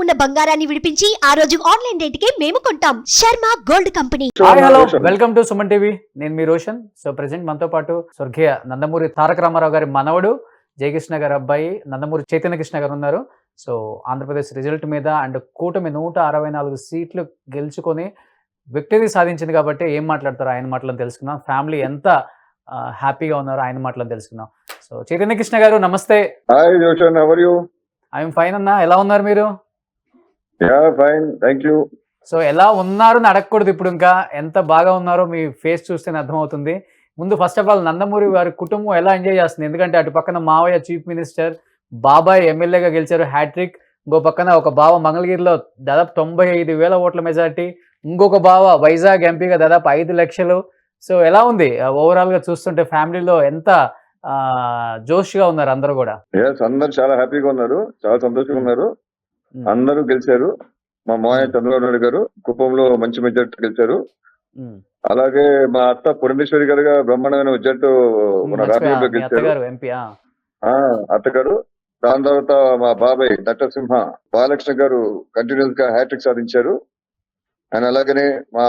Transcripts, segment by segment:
ఉన్న బంగారాన్ని విడిపించి ఆ రోజు ఆన్లైన్ రేటుకే మేము కొంటాం. Sharma gold company. Hi hello welcome to Suman TV. నేను మీ రోషన్. సో ప్రెసెంట్ మనతో పాటు స్వర్గీయ నందమూరి తారక రామారావు గారి మనవడు జయకృష్ణ గారి అబ్బాయి నందమూరి చైతన్య కృష్ణ గారు ఉన్నారు. సో ఆంధ్రప్రదేశ్ రిజల్ట్ మీద అండ్ కూటమి 164 సీట్లు గెలుచుకొని విక్టరీ సాధించింది కాబట్టి ఏం మాట్లాడతారో ఆయన మాటలను తెలుసుకుందాం. ఫ్యామిలీ ఎంత హ్యాపీగా ఉన్నారో ఆయన మాటలను తెలుసుకుందాం. సో చైతన్య కృష్ణ గారు నమస్తే. Hi Roshan, how are you? I'm fine అన్నా, ఎలా ఉన్నారు మీరు? Yeah fine, thank you. So ఎలా ఉన్నారు అని అడగకూడదు, ఇప్పుడు ఇంకా ఎంత బాగా ఉన్నారో మీ ఫేస్ చూస్తేనే అర్థమవుతుంది. ముందు ఫస్ట్ ఆఫ్ ఆల్ నందమూరి వారి కుటుంబం ఎలా ఎంజాయ్ చేస్తుంది? ఎందుకంటే అటు పక్కన మావయ్య చీఫ్ మినిస్టర్, బాబాయ్ ఎమ్మెల్యేగా గెలిచారు హ్యాట్రిక్, ఇంకో పక్కన ఒక బావ మంగళగిరిలో దాదాపు 95,000 ఓట్ల మెజార్టీ, ఇంకొక బావ వైజాగ్ ఎంపీగా దాదాపు 5 లక్షలు. సో ఎలా ఉంది ఓవరాల్ గా చూస్తుంటే? ఫ్యామిలీలో ఎంత జోష్గా ఉన్నారు అందరూ కూడా? ఎస్, అందరు చాలా హ్యాపీగా ఉన్నారు, చాలా సంతోషంగా ఉన్నారు. అందరూ గెలిచారు. మా మావయ్య చంద్రబాబు నాయుడు గారు కుప్పంలో మంచి మెజార్టీ గెలిచారు. అలాగే మా అత్త పురంధేశ్వరి గారు బ్రహ్మాండమైన మెజార్టీ మన రాష్ట్రంలో గెలిచారు, అత్తగారు. దాని తర్వాత మా బాబాయ్ నటసింహ బాలకృష్ణ గారు కంటిన్యూస్ గా హ్యాట్రిక్ సాధించారు. అండ్ అలాగనే మా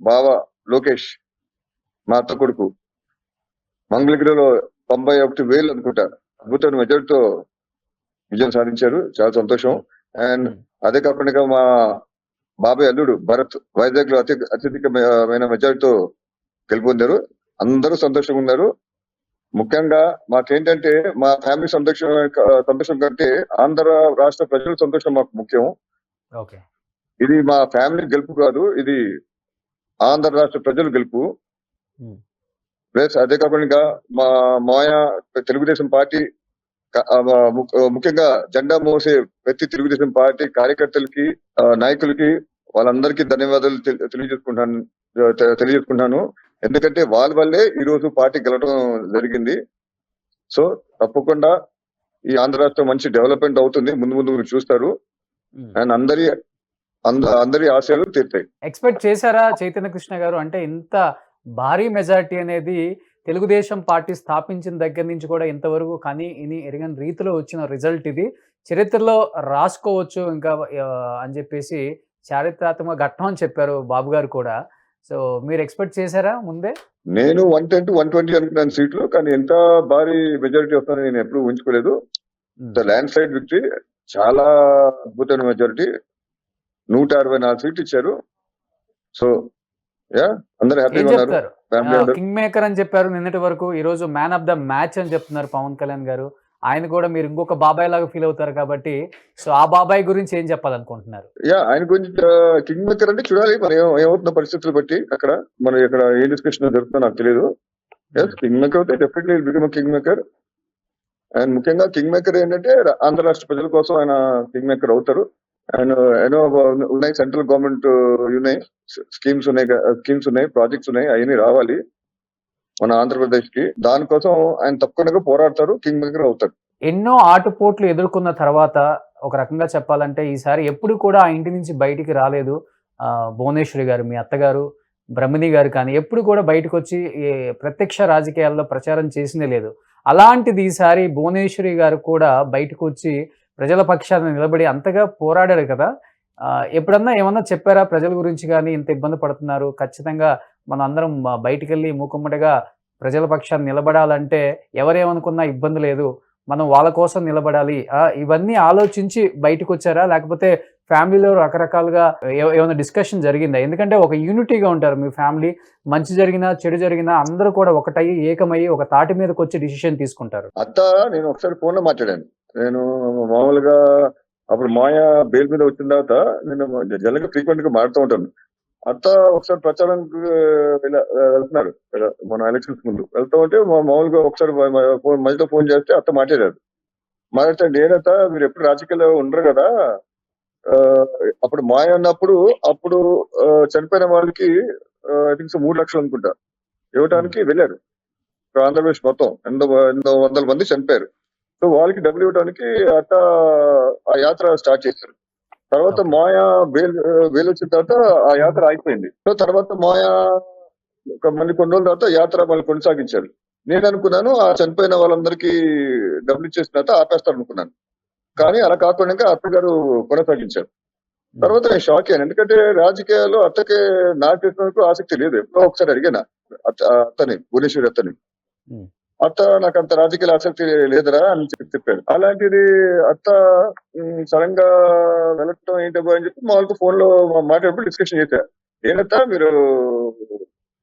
బావ లోకేష్, మా అత్త కొడుకు, మంగళగిరిలో 91,000 అనుకుంటా అద్భుతమైన మెజార్టీతో విజయం సాధించారు. చాలా సంతోషం. అండ్ అదే కాకుండా మా బాబాయ్ అల్లుడు భరత్ వైజాగ్ లో అత్యధికమైన మెజార్టీతో గెలుపొందారు. అందరూ సంతోషంగా ఉన్నారు. ముఖ్యంగా మాకేంటంటే మా ఫ్యామిలీ సంతోషం కంటే ఆంధ్ర రాష్ట్ర ప్రజల సంతోషం మాకు ముఖ్యం. ఇది మా ఫ్యామిలీ గెలుపు కాదు, ఇది ఆంధ్ర రాష్ట్ర ప్రజల గెలుపు. ప్లస్ అదే కాకుండా మా మాయ తెలుగుదేశం పార్టీ ముఖ్యంగా జెండా మోసే ప్రతి తెలుగుదేశం పార్టీ కార్యకర్తలకి, నాయకులకి, వాళ్ళందరికీ ధన్యవాదాలు తెలియజేసుకుంటాను. ఎందుకంటే వాళ్ళ వల్లే ఈ రోజు పార్టీ గెలవడం జరిగింది. సో తప్పకుండా ఈ ఆంధ్ర రాష్ట్రం మంచి డెవలప్మెంట్ అవుతుంది, ముందు ముందు మీరు చూస్తారు. అండ్ అందరి ఆశయాలు తీరుతాయి. ఎక్స్పెక్ట్ చేశారా చైతన్య కృష్ణ గారు? అంటే ఇంత భారీ మెజారిటీ అనేది తెలుగుదేశం పార్టీ స్థాపించిన దగ్గర నుంచి కూడా ఇంతవరకు కానీ ఇని ఎరగని రీతిలో వచ్చిన రిజల్ట్ ఇది. చరిత్రలో రాసుకోవచ్చు ఇంకా అని చెప్పేసి చారిత్రాత్మక ఘట్టం అని చెప్పారు బాబు గారు కూడా. సో మీరు ఎక్స్పెక్ట్ చేశారా ముందే? నేను 110 to 120 అనుకున్నాను సీట్లు, కానీ ఎంత భారీ మెజారిటీ వస్తుందని నేను ఎప్పుడు ఊహించుకోలేదు. ల్యాండ్ స్లైడ్ విక్టరీ, చాలా అద్భుతమైన మెజారిటీ, 164 సీట్లు ఇచ్చారు. సో అందరూ హ్యాపీగా ఉన్నారు. కింగ్ మేకర్ అని చెప్పారు నిన్నటి వరకు, ఈ రోజు మ్యాన్ ఆఫ్ ద మ్యాచ్ అని చెప్తున్నారు పవన్ కళ్యాణ్ గారు. ఆయన కూడా మీరు ఇంకొక బాబాయ్ లాగా ఫీల్ అవుతారు కాబట్టి, సో ఆ బాబాయ్ గురించి ఏం చెప్పాలనుకుంటున్నారు? ఆయన గురించి కింగ్ మేకర్ అంటే చూడాలి మరి ఏమవుతున్న పరిస్థితులు బట్టి. అక్కడ మరి ఇక్కడ ఏ డిస్కషన్ జరుగుతుందో నాకు తెలియదు. కింగ్ మేకర్ అయితే definitely become king maker. And ముఖ్యంగా కింగ్ మేకర్ ఏంటంటే ఆంధ్ర రాష్ట్ర ప్రజల కోసం ఆయన కింగ్ మేకర్ అవుతారు. అండ్ ఎన్నో ఉన్నాయి, సెంట్రల్ గవర్నమెంట్ ఉన్నాయి, స్కీమ్స్ ఉన్నాయి, ప్రాజెక్ట్స్ ఉన్నాయి, అవన్నీ రావాలి మన ఆంధ్రప్రదేశ్ కి. దానికోసం ఆయన తప్పకుండా పోరాడతారు, కింగ్ మేకర్ అవుతారు. ఎన్నో ఆటుపోట్లు ఎదుర్కొన్న తర్వాత ఒక రకంగా చెప్పాలంటే ఈసారి ఎప్పుడు కూడా ఆ ఇంటి నుంచి బయటికి రాలేదు భువనేశ్వరి గారు, మీ అత్తగారు బ్రహ్మిణి గారు, కానీ ఎప్పుడు కూడా బయటకు వచ్చి ప్రత్యక్ష రాజకీయాల్లో ప్రచారం చేసిందే లేదు. అలాంటిది ఈసారి భువనేశ్వరి గారు కూడా బయటకు వచ్చి ప్రజల పక్షాన నిలబడి అంతగా పోరాడారు కదా. ఎప్పుడన్నా ఏమన్నా చెప్పారా ప్రజల గురించి? కానీ ఇంత ఇబ్బంది పడుతున్నారు, ఖచ్చితంగా మనం అందరం బయటికి వెళ్ళి మూకుమ్మడిగా ప్రజల పక్షాన్ని నిలబడాలంటే ఎవరేమనుకున్నా ఇబ్బంది లేదు, మనం వాళ్ళ కోసం నిలబడాలి, ఇవన్నీ ఆలోచించి బయటకు వచ్చారా? లేకపోతే ఫ్యామిలీలో రకరకాలుగా ఏమైనా డిస్కషన్ జరిగిందా? ఎందుకంటే ఒక యూనిటీగా ఉంటారు మీ ఫ్యామిలీ, మంచి జరిగినా చెడు జరిగినా అందరూ కూడా ఒకటయ్యి ఏకమయ్యి ఒక తాటి మీదకి వచ్చి డిసిషన్ తీసుకుంటారు. నేను ఒకసారి ఫోన్ లో మాట్లాడాను. నేను మామూలుగా అప్పుడు మాయ బెయిల్ మీద వచ్చిన తర్వాత నేను జనరల్గా ఫ్రీక్వెంట్ గా మాడుతూ ఉంటాను. అత్త ఒకసారి ప్రచారానికి వెళ్తున్నారు మన ఎలక్షన్స్ ముందు, వెళ్తూ ఉంటే మామూలుగా ఒకసారి మధ్యలో ఫోన్ చేస్తే అత్త మాట్లాడితే నేనత్త మీరు ఎప్పుడు రాజకీయాల్లో ఉండరు కదా, అప్పుడు మాయ ఉన్నప్పుడు అప్పుడు చనిపోయిన వాళ్ళకి ఐ థింక్ 3 లక్షలు అనుకుంటా ఇవ్వడానికి వెళ్ళారు. ఆంధ్రప్రదేశ్ మొత్తం 800 మంది చనిపోయారు. సో వాళ్ళకి డబ్బులు ఇవ్వడానికి అట్ట ఆ యాత్ర స్టార్ట్ చేశారు. తర్వాత మాయా వేలు వచ్చిన తర్వాత ఆ యాత్ర ఆగిపోయింది. సో తర్వాత మాయా మళ్ళీ కొన్ని రోజుల తర్వాత యాత్ర మళ్ళీ కొనసాగించారు. నేను అనుకున్నాను ఆ చనిపోయిన వాళ్ళందరికీ డబ్బులు ఇచ్చేసిన తర్వాత ఆపేస్తారు అనుకున్నాను. కానీ అలా కాకుండా ఇంకా అత్తగారు కొనసాగించారు. తర్వాత నేను షాక్ అయ్యాను. ఎందుకంటే రాజకీయాల్లో అత్తకి నాకు తెలిసిన వరకు ఆసక్తి లేదు. ఎప్పుడో ఒకసారి అడిగాను అత్తని, భువనేశ్వరి అత్తని. ఉమ్, అత్త నాకు అంత రాజకీయ ఆసక్తి లేదురా అని చెప్పారు. అలాంటిది అత్త సడన్ గా వెళ్ళటం ఏంటబ్బా అని చెప్పి మామూలుగా ఫోన్ లో మాట్లాడినప్పుడు డిస్కషన్ చేశారు. ఏంటత్తా మీరు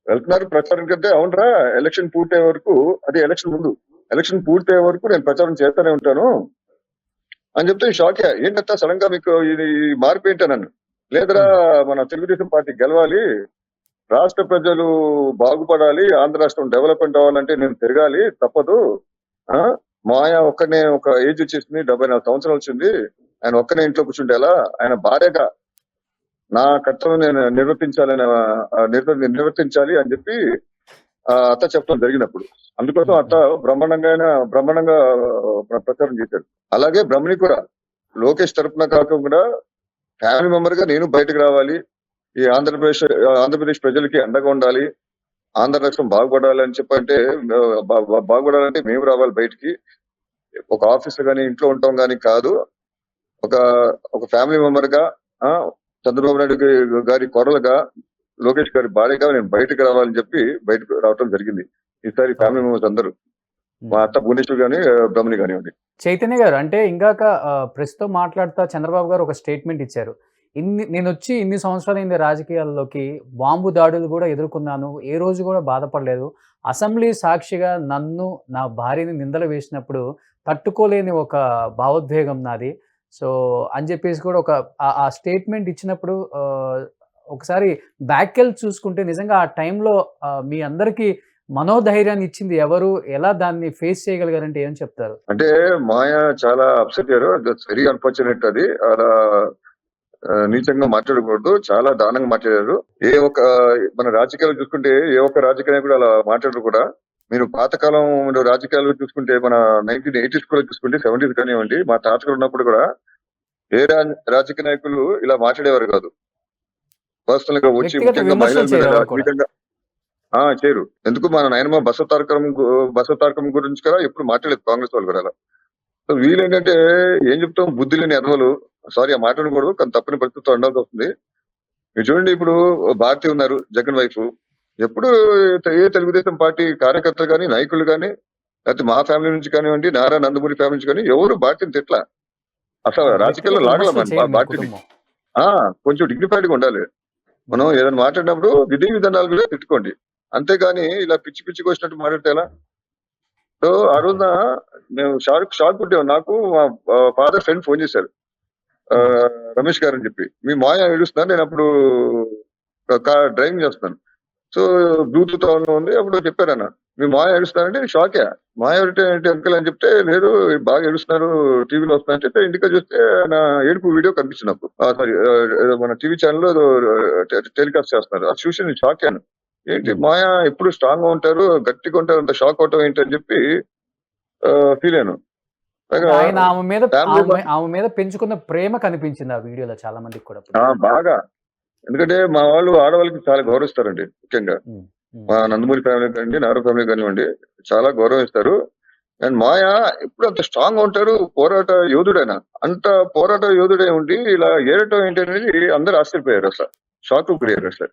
వెళ్తున్నారు ప్రచారం కంటే? అవునరా, ఎలక్షన్ పూర్తయ్యే వరకు, అది ఎలక్షన్ ముందు, ఎలక్షన్ పూర్తయ్యే వరకు నేను ప్రచారం చేస్తూనే ఉంటాను అని చెప్తే షాక్ అయ్యా. ఏంటంటే సడన్ గా మీకు ఇది మార్పు ఏంటన్నాను. లేదురా, మన తెలుగుదేశం పార్టీ గెలవాలి, రాష్ట్ర ప్రజలు బాగుపడాలి, ఆంధ్ర రాష్ట్రం డెవలప్మెంట్ అవ్వాలంటే నేను తిరగాలి, తప్పదు. ఆ మాయ ఒక్కనే, ఒక ఏజ్ వచ్చేసింది, 74 సంవత్సరాలు వచ్చింది, ఆయన ఒక్కనే ఇంట్లో కూర్చుంటే ఎలా? ఆయన భార్యగా నా కర్తవ్యం నేను నిర్వర్తించాలి అని చెప్పి అత్త చెప్పడం జరిగినప్పుడు, అందుకోసం అత్త బ్రహ్మాండంగా ప్రచారం చేశారు. అలాగే బ్రహ్మణి కూడా లోకేష్ తరపున కాకుండా ఫ్యామిలీ మెంబర్ గా నేను బయటకు రావాలి, ఈ ఆంధ్రప్రదేశ్ ప్రజలకి అండగా ఉండాలి, ఆంధ్ర రాష్ట్రం బాగుపడాలి అని చెప్పంటే, బాగుపడాలంటే మేము రావాలి బయటికి, ఒక ఆఫీస్ గానీ ఇంట్లో ఉంటాం గానీ కాదు, ఒక ఫ్యామిలీ మెంబర్ గా చంద్రబాబు నాయుడు గారి కొరలుగా, లోకేష్ గారి భార్యగా నేను బయటకు రావాలని చెప్పి బయటకు రావడం జరిగింది. ఈసారి ఫ్యామిలీ మెంబర్స్ అందరూ, మా అత్త భువనేశ్వర్ గాని, బ్రహ్మణి కానివ్వండి. చైతన్య గారు, అంటే ఇందాక ప్రస్తుతం మాట్లాడుతా చంద్రబాబు గారు ఒక స్టేట్మెంట్ ఇచ్చారు. నేను వచ్చి ఇన్ని సంవత్సరాలైంది రాజకీయాల్లోకి, బాంబు దాడులు కూడా ఎదుర్కొన్నాను, ఏ రోజు కూడా బాధపడలేదు, అసెంబ్లీ సాక్షిగా నన్ను, నా భార్యని నిందలు వేసినప్పుడు తట్టుకోలేని ఒక భావోద్వేగం నాది. సో అని చెప్పేసి కూడా ఆ స్టేట్మెంట్ ఇచ్చినప్పుడు ఒకసారి బ్యాక్కెళ్ళి చూసుకుంటే నిజంగా ఆ టైంలో మీ అందరికీ మనోధైర్యాన్ని ఇచ్చింది ఎవరు? ఎలా దాన్ని ఫేస్ చేయగలిగారంటే ఏం చెప్తారు? అంటే మాయ చాలా అప్సెట్ అయ్యారు. Very unfortunate. అది అలా నీచంగా మాట్లాడకూడదు, చాలా దారుణంగా మాట్లాడారు. మన రాజకీయాలు చూసుకుంటే ఏ ఒక్క రాజకీయ నాయకుడు అలా మాట్లాడరు కూడా. మీరు పాతకాలం రాజకీయాలు చూసుకుంటే, మన 1980s కూడా చూసుకుంటే, 70s కానివ్వండి, మా తాతగారు ఉన్నప్పుడు కూడా ఏ రాజకీయ నాయకులు ఇలా మాట్లాడేవారు కాదు. పర్సనల్ గా వచ్చి ముఖ్యంగా మహిళల మీద చేయరు. ఎందుకు, మన నాయనమ్మ బసవ తారకం గురించి కూడా ఎప్పుడు మాట్లాడలేదు కాంగ్రెస్ వాళ్ళు కూడా అలా. సో వీళ్ళేంటంటే ఏం చెప్తాం, బుద్ధి లేని ఎదవలు. సారీ, ఆ మాట్లాడకూడదు, కానీ తప్పని పరిస్థితితో ఉండాల్సి వస్తుంది. మీరు చూడండి, ఇప్పుడు భారతి ఉన్నారు, జగన్ వైఫ్. ఎప్పుడు ఏ తెలుగుదేశం పార్టీ కార్యకర్తలు కానీ, నాయకులు కానీ, లేకపోతే మా ఫ్యామిలీ నుంచి కానివ్వండి, నారా నందమూరి ఫ్యామిలీ నుంచి కానీ ఎవరు భారతిని తిట్లా. అసలు రాజకీయాల్లో లాగల భారతిని. కొంచెం డిగ్నిఫైడ్ గా ఉండాలి. మనం ఏదైనా మాట్లాడినప్పుడు విధి విధానాలు కూడా తిట్టుకోండి, అంతేగాని ఇలా పిచ్చి పిచ్చికి వచ్చినట్టు మాట్లాడితే ఎలా? సో ఆ రోజున మేము షాక్ పుట్టాము. నాకు మా ఫాదర్ ఫ్రెండ్ ఫోన్ చేశారు, రమేష్ గారు అని చెప్పి, మీ మాయ ఏడుస్తున్నాను, నేను అప్పుడు డ్రైవింగ్ చేస్తున్నాను, సో బ్లూటూత్ ఆన్ లో ఉంది. అప్పుడు చెప్పారన్న, మీ మాయ ఏడుస్తున్నారంటే షాకే. మాయ అంకుల్ అని చెప్తే, లేదు బాగా ఏడుస్తున్నారు, టీవీలో వస్తున్నారని చెప్తే ఇంటికి చూస్తే నా ఏడుపు వీడియో కనిపించింది నాకు. సారీ, మన టీవీ ఛానల్ లో టెలికాస్ట్ చేస్తున్నారు. అది చూసి నేను షాక్ అయ్యాను. ఏంటి మాయ ఎప్పుడు స్ట్రాంగ్ గా ఉంటారు, గట్టిగా ఉంటారు, అంత షాక్ అవటం ఏంటి అని చెప్పి ఫీల్ అయ్యాను. ఆమె మీద పెంచుకున్న ప్రేమ కనిపించింది ఆ వీడియోలో చాలా మందికి కూడా బాగా. ఎందుకంటే మా వాళ్ళు ఆడవాళ్ళకి చాలా గౌరవిస్తారండి. ముఖ్యంగా మా నందమూరి ఫ్యామిలీ కానివ్వండి, నారా ఫ్యామిలీ కానివ్వండి, చాలా గౌరవిస్తారు. అండ్ మాయ ఎప్పుడు అంత స్ట్రాంగ్ గా ఉంటారు, పోరాట యోధుడైనా. అంత పోరాట యోధుడే ఉండి ఇలా ఏడటం ఏంటి అనేది అందరూ ఆశ్చర్యపోయారు, అసలు షాక్ గురయ్యారు అసలు.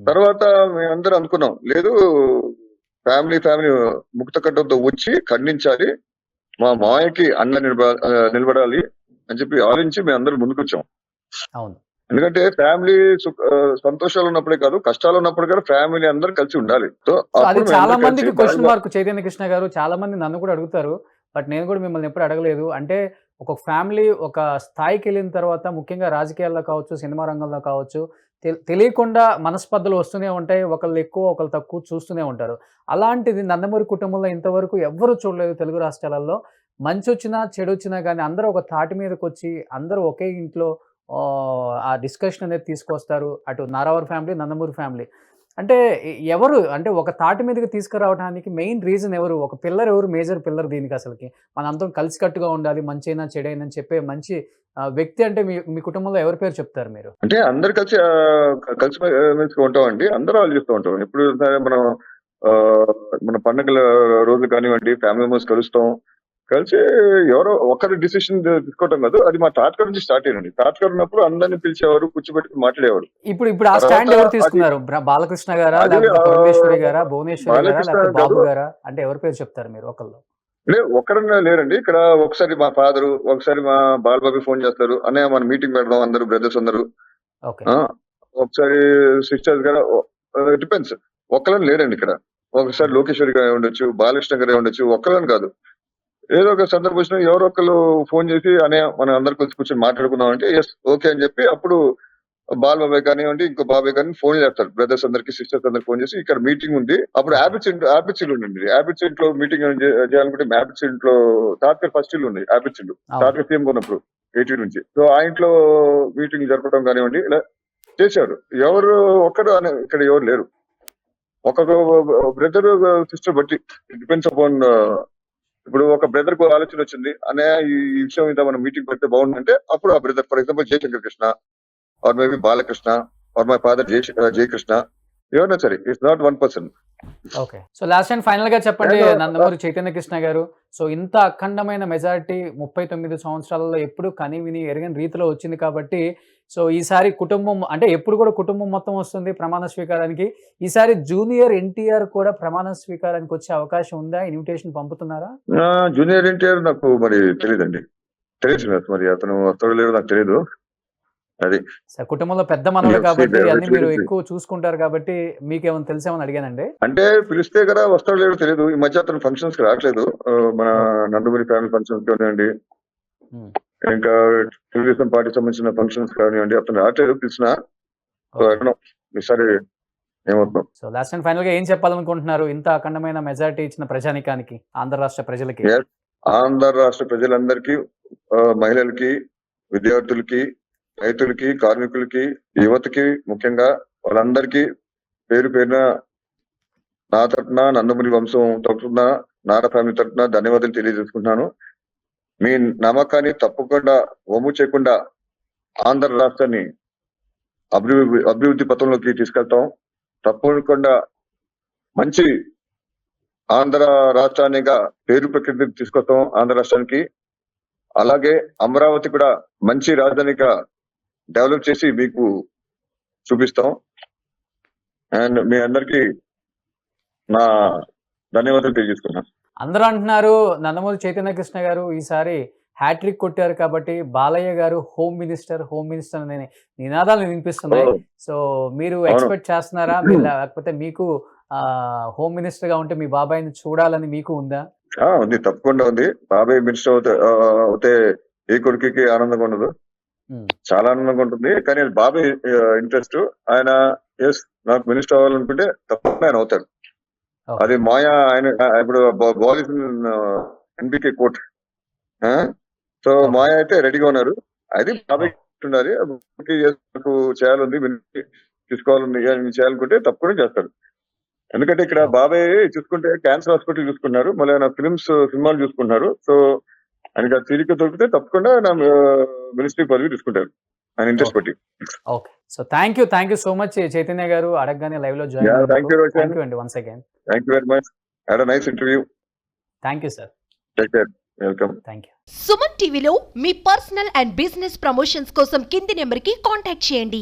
తర్వాత మేమందరూ అనుకున్నాం, లేదు ఫ్యామిలీ ముక్త కట్టంతో వచ్చి ఖండించాలి, మా మాయకి అండ నిలబడాలి అని చెప్పి ఆలోచించి మేము అందరూ ముందుకొచ్చాం. ఎందుకంటే ఫ్యామిలీ సంతోషాలు ఉన్నప్పుడే కాదు, కష్టాలు ఉన్నప్పుడు కూడా ఫ్యామిలీ అందరూ కలిసి ఉండాలి. సో అది చాలా మందికి క్వశ్చన్ మార్క్. చైతన్య కృష్ణ గారు, చాలా మంది నన్ను కూడా అడుగుతారు, బట్ నేను కూడా మిమ్మల్ని ఎప్పుడు అడగలేదు. అంటే ఒక ఫ్యామిలీ ఒక స్థాయికి వెళ్ళిన తర్వాత, ముఖ్యంగా రాజకీయాల్లో కావచ్చు, సినిమా రంగంలో కావచ్చు, తెలియకుండా మనస్పర్ధలు వస్తూనే ఉంటాయి, ఒకళ్ళు ఎక్కువ ఒకళ్ళు తక్కువ చూస్తూనే ఉంటారు. అలాంటిది నందమూరి కుటుంబంలో ఇంతవరకు ఎవ్వరూ చూడలేదు తెలుగు రాష్ట్రాలలో. మంచి వచ్చినా చెడు వచ్చినా కానీ అందరూ ఒక తాటి మీదకి వచ్చి అందరూ ఒకే ఇంట్లో ఆ డిస్కషన్ అనేది తీసుకొస్తారు. అటు నారావారి ఫ్యామిలీ, నందమూరి ఫ్యామిలీ. అంటే ఎవరు, అంటే ఒక తాటి మీదకి తీసుకురావడానికి మెయిన్ రీజన్ ఎవరు? ఒక పిల్లర్ ఎవరు? మేజర్ పిల్లర్ దీనికి అసలుకి మనందరం కలిసికట్టుగా ఉండాలి, మంచైనా చెడైనా అని చెప్పే మంచి వ్యక్తి అంటే మీ కుటుంబంలో ఎవరి పేరు చెప్తారు మీరు? అంటే అందరు కలిసి ఉంటామండి, అందరూ ఆలోచిస్తూ ఉంటాం. ఎప్పుడు మనం మన పండుగల రోజు కానివ్వండి, ఫ్యామిలీ మెంబర్స్ కలుస్తాం, కలిసి ఎవరో ఒకరి డిసిషన్ తీసుకోవటం కాదు, అది మా తాతగారి నుంచి స్టార్ట్ అయ్యింది. తాతగారు ఉన్నప్పుడు అందరిని పిలిచేవారు, కూర్చోబెట్టి మాట్లాడేవారు. ఇప్పుడు ఆ స్టాండ్ ఎవరు తీసుకున్నారు? బాలకృష్ణ గారా, లేకపోతే పురంధేశ్వరి గారా, భువనేశ్వరి గారా, బాలకృష్ణ లేకపోతే బాబు గారు గారా? అంటే ఎవరి పేరు చెప్తారు మీరు ఒకళ్ళు? ఒక్కడన్నా లేరండి ఇక్కడ. ఒకసారి మా ఫాదరు, ఒకసారి మా బాలబాబు ఫోన్ చేస్తారు, అన్నయ్య మన మీటింగ్ పెడదాం అందరూ బ్రదర్స్ అందరూ. ఓకే. ఒకసారి సిస్టర్స్ గారు, డిపెండ్స్. ఒక్కలని లేరండి ఇక్కడ. ఒకసారి లోకేశ్వరి గారు ఉండొచ్చు, బాలకృష్ణ గారు ఉండొచ్చు, ఒక్కలని కాదు. ఏదో ఒక సందర్భం ఎవరో ఒకళ్ళు ఫోన్ చేసి అనే మనం అందరు కలిసి కూర్చొని మాట్లాడుకుందాం అంటే ఎస్ ఓకే అని చెప్పి అప్పుడు బాబాయ్ కానివ్వండి, ఇంకో బాబాయ్ కానీ ఫోన్ చేస్తారు బ్రదర్స్ అందరికి, సిస్టర్స్ అందరికి ఫోన్ చేసి ఇక్కడ మీటింగ్ ఉంది. అప్పుడు హ్యాబిట్స్ ఉండండి. హ్యాబిట్స్ ఇంట్లో మీటింగ్ చేయాలనుకుంటే హ్యాబిట్స్ ఇంట్లో తాతగారు ఫస్ట్ ఇల్లు ఉంది. హ్యాబిట్స్ ఇల్లు తాతగారు సీఎం ఉన్నప్పుడు 80 నుంచి. సో ఆ ఇంట్లో మీటింగ్ జరపడం కానివ్వండి ఇలా చేశారు. ఎవరు ఒక్కరు ఇక్కడ ఎవరు లేరు. ఒక్కొక్క బ్రదర్ సిస్టర్ బట్టి డిపెండ్స్ అపాన్. ఇప్పుడు ఒక బ్రదర్ కు ఆలోచన వచ్చింది అనే ఈ విషయం మీద మనం మీటింగ్ పెడితే బాగుందంటే అప్పుడు ఆ brother, for example Jayashankar Krishna or maybe Balakrishna or my father Jayakrishna, ఎవరైనా సరే, it's not one person. Okay. So last and final గా చెప్పండి నందమూరి చైతన్య కృష్ణ గారు. సో ఇంత అఖండమైన మెజారిటీ 39 సంవత్సరాలలో ఎప్పుడు కని విని ఎరగని రీతిలో వచ్చింది కాబట్టి, సో ఈసారి కుటుంబం అంటే ఎప్పుడు కూడా కుటుంబం మొత్తం వస్తుంది ప్రమాణ స్వీకారానికి. ఈసారి జూనియర్ ఎన్టీఆర్ కూడా ప్రమాణ స్వీకారానికి వచ్చే అవకాశం ఉందా? ఇన్విటేషన్ పంపుతున్నారా? జూనియర్ ఎన్టీఆర్ నాకు మరి తెలియదండి. తెలియదు మరి అతను వస్తాడో లేదో నాకు తెలియదు. అది సార్ కుటుంబంలో పెద్ద మనవడు కాబట్టి అన్ని మీరు ఎక్కువ చూసుకుంటారు కాబట్టి మీకేమైనా తెలిసేమని అడిగానండి. అంటే పిలిస్తే కదా వస్తాడో లేదో తెలియదు. ఈ మధ్య అతను ఫంక్షన్స్ కి రావట్లేదు. మన నందమూరి ఫ్యామిలీ ఫంక్షన్స్ కానివ్వండి, ఇంకా తెలుగుదేశం పార్టీ సంబంధించిన ఫంక్షన్స్ కానివ్వండి, అతను రావట్లేదు. పిలిచినా ఈసారి ఏమవుతాం. సో లాస్ట్ అండ్ ఫైనల్ గా ఏం చెప్పాలనుకుంటున్నారు ఇంత అఖండమైన మెజారిటీ ఇచ్చిన ప్రజానికానికి, ఆంధ్ర రాష్ట్ర ప్రజలకి? ఆంధ్ర రాష్ట్ర ప్రజలందరికీ, మహిళలకి, విద్యార్థులకి, రైతులకి, కార్మికులకి, యువతకి, ముఖ్యంగా వాళ్ళందరికీ పేరు పేరున నా తరఫున, నందమూరి వంశం తరఫున, నారా ఫ్యామిలీ తరఫున ధన్యవాదాలు తెలియజేసుకుంటున్నాను. మీ నమ్మకాన్ని తప్పకుండా వమ్ము చేయకుండా ఆంధ్ర రాష్ట్రాన్ని అభివృద్ధి పథంలోకి తీసుకెళ్తాం. తప్పకుండా మంచి ఆంధ్ర రాష్ట్రాన్నిగా పేరు ప్రకృతికి తీసుకొస్తాం ఆంధ్ర రాష్ట్రానికి. అలాగే అమరావతి కూడా మంచి రాజధానిగా డెవలప్ చేసి మీకు చూపిస్తాం. అండ్ మీ అందరికి నా ధన్యవాదాలు తెలియజేసుకున్నాను. అందరూ అంటున్నారు నందమూరి చైతన్య కృష్ణ గారు ఈసారి హ్యాట్రిక్ కొట్టారు కాబట్టి బాలయ్య గారు హోమ్ మినిస్టర్ అనే నినాదాలు వినిపిస్తున్నాయి. సో మీరు ఎక్స్పెక్ట్ చేస్తున్నారా? లేకపోతే మీకు హోమ్ మినిస్టర్ గా ఉంటే మీ బాబాయ్ని చూడాలని మీకు ఉందా? ఉంది, తప్పకుండా ఉంది. బాబాయ్ మినిస్టర్ అవుతే ఏ కొడుకుకి ఆనందంగా ఉండదు? చాలా ఆనందంగా ఉంటుంది. కానీ బాబాయ్ ఇంట్రెస్ట్. ఆయన ఎస్ నాకు మినిస్టర్ అవ్వాలనుకుంటే తప్పకుండా ఆయన అవుతాడు. అది మాయా. ఆయన ఇప్పుడు బాలీస్ ఎన్బికే కోర్ట్. సో మాయ అయితే రెడీగా ఉన్నారు. అది బాబాయ్ ఉండాలి. నాకు చేయాలంది, తీసుకోవాలని చేయాలనుకుంటే తప్పకుండా చేస్తాడు. ఎందుకంటే ఇక్కడ బాబాయ్ చూసుకుంటే క్యాన్సర్ హాస్పిటల్ చూసుకున్నారు, మళ్ళీ ఆయన సినిమాలు చూసుకుంటున్నారు. సో ఆయనకి ఆ తీరిక దొరికితే తప్పకుండా నా మినిస్ట్రీ పదవి తీసుకుంటారు ఆయన ఇంట్రెస్ట్ బట్టి. Okay. So thank you so much Chaitanya గారు. అడగగానే లైవ్ లో జాయిన్ అయ్యారు. థ్యాంక్ యూ అండి once again. Thank you very much. Had a nice interview. Thank you sir. Take care. Welcome. Thank you. Suman టీవీలో మీ పర్సనల్ అండ్ బిజినెస్ ప్రమోషన్స్ కోసం కింది నెంబర్కి contact చేయండి.